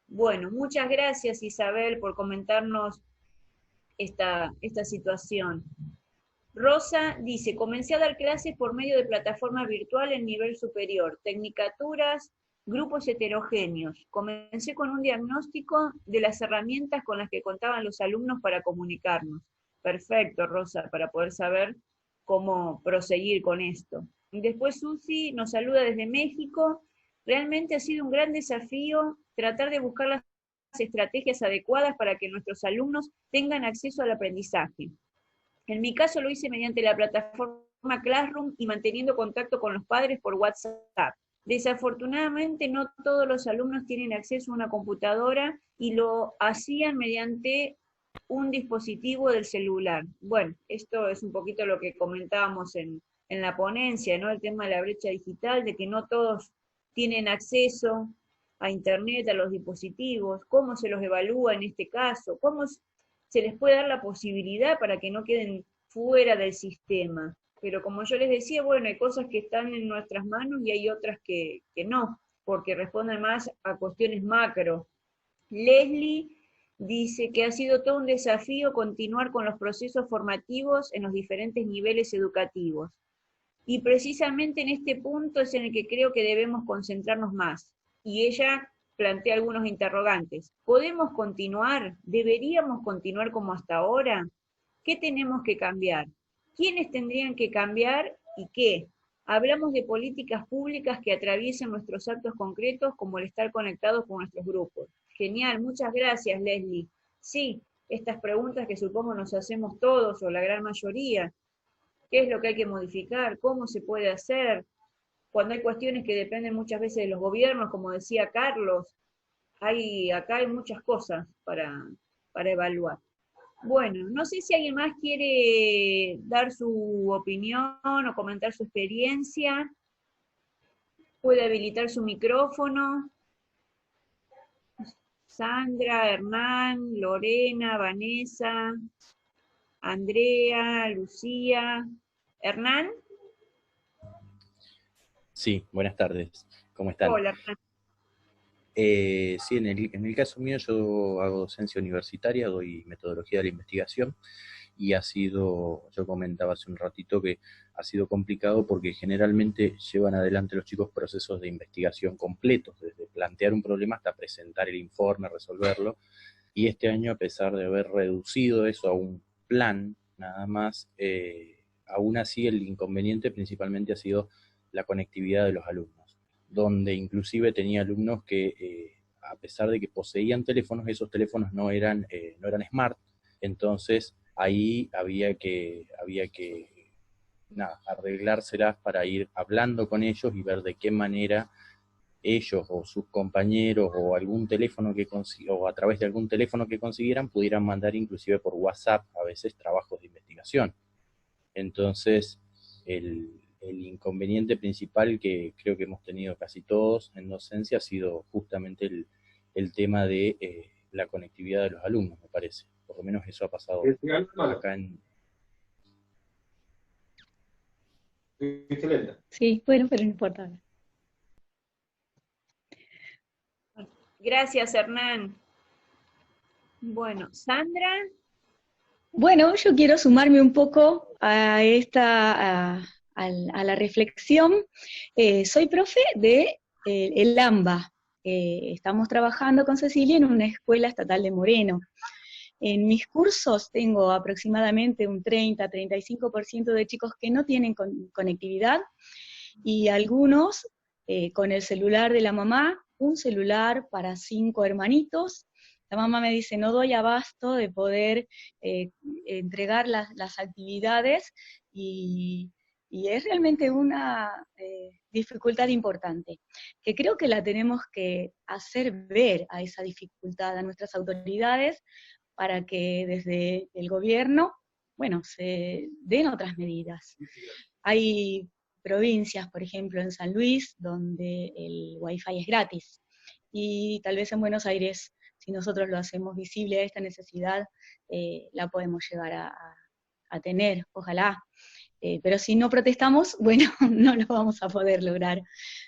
Bueno, muchas gracias, Isabel, por comentarnos esta situación. Rosa dice, comencé a dar clases por medio de plataforma virtual en nivel superior, tecnicaturas, grupos heterogéneos. Comencé con un diagnóstico de las herramientas con las que contaban los alumnos para comunicarnos. Perfecto, Rosa, para poder saber cómo proseguir con esto. Después Susi nos saluda desde México. Realmente ha sido un gran desafío tratar de buscar las estrategias adecuadas para que nuestros alumnos tengan acceso al aprendizaje. En mi caso lo hice mediante la plataforma Classroom y manteniendo contacto con los padres por WhatsApp. Desafortunadamente no todos los alumnos tienen acceso a una computadora y lo hacían mediante un dispositivo del celular. Bueno, esto es un poquito lo que comentábamos en la ponencia, ¿no? El tema de la brecha digital, de que no todos tienen acceso a Internet, a los dispositivos, cómo se los evalúa en este caso, cómo se les puede dar la posibilidad para que no queden fuera del sistema. Pero como yo les decía, bueno, hay cosas que están en nuestras manos y hay otras que no, porque responden más a cuestiones macro. Leslie dice que ha sido todo un desafío continuar con los procesos formativos en los diferentes niveles educativos. Y precisamente en este punto es en el que creo que debemos concentrarnos más. Y ella plantea algunos interrogantes. ¿Podemos continuar? ¿Deberíamos continuar como hasta ahora? ¿Qué tenemos que cambiar? ¿Quiénes tendrían que cambiar y qué? Hablamos de políticas públicas que atraviesen nuestros actos concretos, como el estar conectados con nuestros grupos. Genial, muchas gracias, Leslie. Sí, estas preguntas que supongo nos hacemos todos o la gran mayoría. ¿Qué es lo que hay que modificar? ¿Cómo se puede hacer? Cuando hay cuestiones que dependen muchas veces de los gobiernos, como decía Carlos, acá hay muchas cosas para evaluar. Bueno, no sé si alguien más quiere dar su opinión o comentar su experiencia. Puede habilitar su micrófono. Sandra, Hernán, Lorena, Vanessa, Andrea, Lucía. ¿Hernán? Sí, buenas tardes. ¿Cómo están? Hola, Hernán. Sí, en el caso mío yo hago docencia universitaria, doy metodología de la investigación y yo comentaba hace un ratito que ha sido complicado porque generalmente llevan adelante los chicos procesos de investigación completos, desde plantear un problema hasta presentar el informe, resolverlo, y este año, a pesar de haber reducido eso a un plan nada más, aún así el inconveniente principalmente ha sido la conectividad de los alumnos, donde inclusive tenía alumnos que, a pesar de que poseían teléfonos, esos teléfonos no eran smart, entonces ahí había que arreglárselas para ir hablando con ellos y ver de qué manera ellos o sus compañeros o algún teléfono o a través de algún teléfono que consiguieran pudieran mandar inclusive por WhatsApp a veces trabajos de investigación. Entonces el inconveniente principal que creo que hemos tenido casi todos en docencia ha sido justamente el tema de la conectividad de los alumnos, me parece. Por lo menos eso ha pasado acá en... Sí, bueno, pero no importa. Gracias, Hernán. Bueno, Sandra. Bueno, yo quiero sumarme un poco a la reflexión. Soy profe de el AMBA. Estamos trabajando con Cecilia en una escuela estatal de Moreno. En mis cursos tengo aproximadamente un 30-35% de chicos que no tienen conectividad y algunos con el celular de la mamá, un celular para 5 hermanitos. La mamá me dice, no doy abasto de poder entregar las actividades y es realmente una dificultad importante, que creo que la tenemos que hacer ver a esa dificultad a nuestras autoridades para que desde el gobierno, bueno, se den otras medidas. Hay provincias, por ejemplo, en San Luis, donde el Wi-Fi es gratis, y tal vez en Buenos Aires, si nosotros lo hacemos visible a esta necesidad, la podemos llegar a tener, ojalá. Pero si no protestamos, bueno, no lo vamos a poder lograr.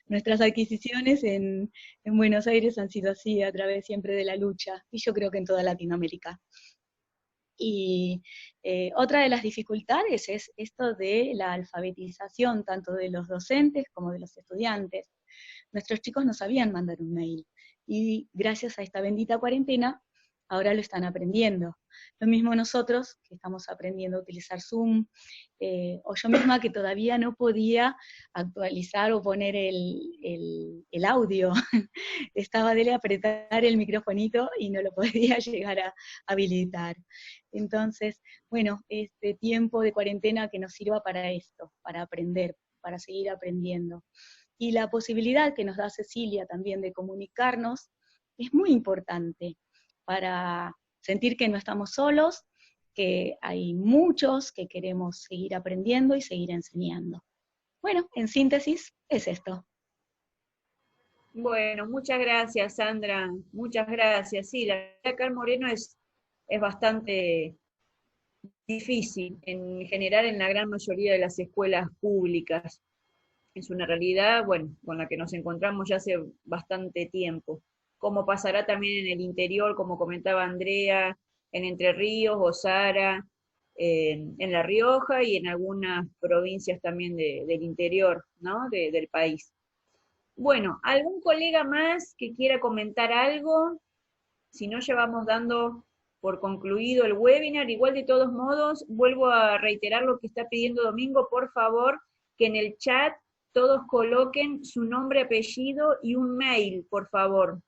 Nuestras adquisiciones en Buenos Aires han sido así, a través siempre de la lucha, y yo creo que en toda Latinoamérica. Y otra de las dificultades es esto de la alfabetización, tanto de los docentes como de los estudiantes. Nuestros chicos no sabían mandar un mail, y gracias a esta bendita cuarentena, ahora lo están aprendiendo. Lo mismo nosotros, que estamos aprendiendo a utilizar Zoom, o yo misma que todavía no podía actualizar o poner el audio. Estaba de apretar el microfonito y no lo podía llegar a habilitar. Entonces, bueno, este tiempo de cuarentena que nos sirva para esto, para aprender, para seguir aprendiendo. Y la posibilidad que nos da Cecilia también de comunicarnos es muy importante para sentir que no estamos solos, que hay muchos que queremos seguir aprendiendo y seguir enseñando. Bueno, en síntesis, es esto. Bueno, muchas gracias, Sandra. Muchas gracias. Sí, la verdad acá en Moreno es bastante difícil, en general en la gran mayoría de las escuelas públicas. Es una realidad, bueno, con la que nos encontramos ya hace bastante tiempo. Como pasará también en el interior, como comentaba Andrea, en Entre Ríos o Sara, en La Rioja y en algunas provincias también del interior, ¿no? Del país. Bueno, ¿algún colega más que quiera comentar algo? Si no, ya vamos dando por concluido el webinar. Igual, de todos modos, vuelvo a reiterar lo que está pidiendo Domingo, por favor, que en el chat todos coloquen su nombre, apellido y un mail, por favor.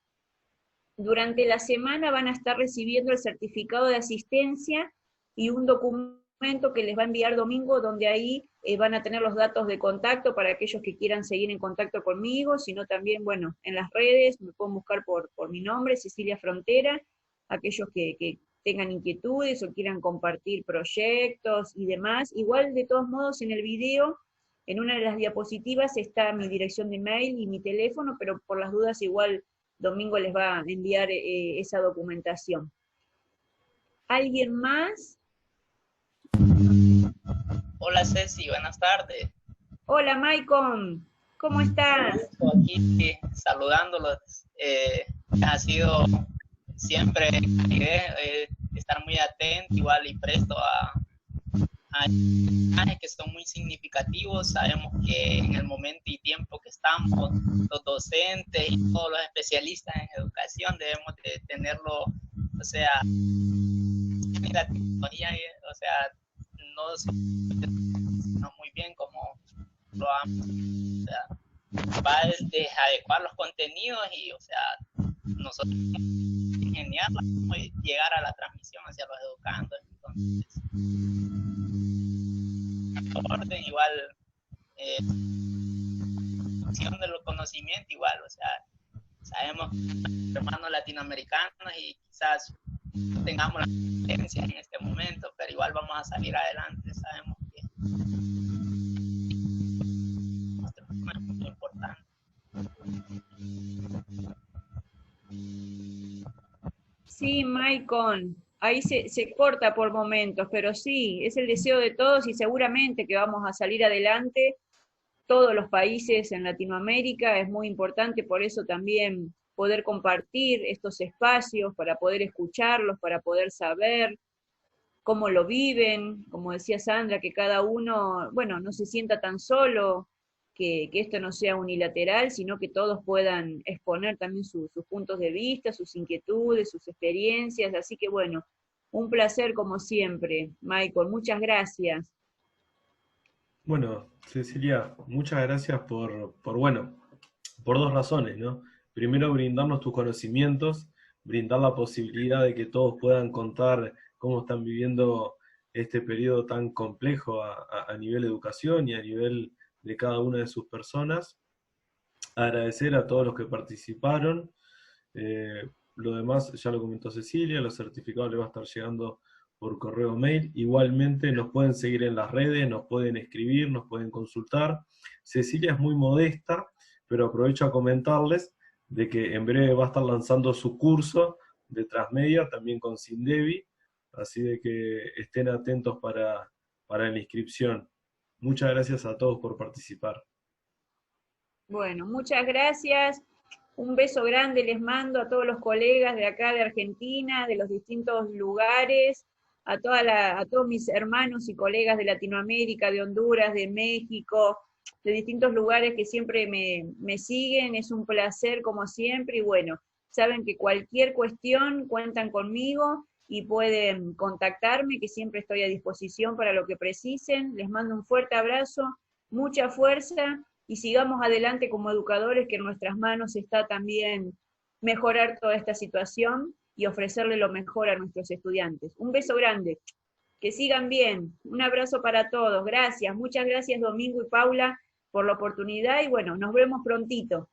durante la semana van a estar recibiendo el certificado de asistencia y un documento que les va a enviar domingo, donde ahí van a tener los datos de contacto para aquellos que quieran seguir en contacto conmigo, sino también, bueno, en las redes, me pueden buscar por mi nombre, Cecilia Frontera, aquellos que tengan inquietudes o quieran compartir proyectos y demás. Igual, de todos modos, en el video, en una de las diapositivas está mi dirección de mail y mi teléfono, pero por las dudas igual Domingo les va a enviar esa documentación. ¿Alguien más? Hola Ceci, buenas tardes. Hola Maicon, ¿cómo estás? Aquí saludándolos. Ha sido siempre estar muy atento, igual y presto a mensajes que son muy significativos. Sabemos que en el momento y tiempo que estamos, los docentes y todos los especialistas en educación debemos de tenerlo, o sea, la tecnología, o sea, no muy bien como lo vamos, o sea, va desde adecuar los contenidos y, o sea, nosotros ingeniarla, llegar a la transmisión hacia los educandos. Entonces, orden igual, de los conocimientos igual, o sea, sabemos hermanos latinoamericanos y quizás no tengamos la experiencia en este momento, pero igual vamos a salir adelante. Sabemos que nuestro tema es muy importante. Sí, Maicon, ahí se corta por momentos, pero sí, es el deseo de todos y seguramente que vamos a salir adelante. Todos los países en Latinoamérica es muy importante, por eso también poder compartir estos espacios, para poder escucharlos, para poder saber cómo lo viven, como decía Sandra, que cada uno, bueno, no se sienta tan solo, que esto no sea unilateral, sino que todos puedan exponer también sus puntos de vista, sus inquietudes, sus experiencias, así que bueno, un placer como siempre, Michael, muchas gracias. Bueno, Cecilia, muchas gracias por dos razones, ¿no? Primero, brindarnos tus conocimientos, brindar la posibilidad de que todos puedan contar cómo están viviendo este periodo tan complejo a nivel educación y a nivel de cada una de sus personas. Agradecer a todos los que participaron. Lo demás ya lo comentó Cecilia, los certificados les va a estar llegando por correo mail. Igualmente nos pueden seguir en las redes, nos pueden escribir, nos pueden consultar. Cecilia es muy modesta, pero aprovecho a comentarles de que en breve va a estar lanzando su curso de Transmedia, también con Sindevi, así de que estén atentos para la inscripción. Muchas gracias a todos por participar. Bueno, muchas gracias. Un beso grande les mando a todos los colegas de acá de Argentina, de los distintos lugares, a todos mis hermanos y colegas de Latinoamérica, de Honduras, de México, de distintos lugares que siempre me siguen. Es un placer como siempre, y bueno, saben que cualquier cuestión cuentan conmigo y pueden contactarme, que siempre estoy a disposición para lo que precisen. Les mando un fuerte abrazo, mucha fuerza, y sigamos adelante como educadores, que en nuestras manos está también mejorar toda esta situación y ofrecerle lo mejor a nuestros estudiantes. Un beso grande, que sigan bien, un abrazo para todos, gracias, muchas gracias Domingo y Paula por la oportunidad, y bueno, nos vemos prontito.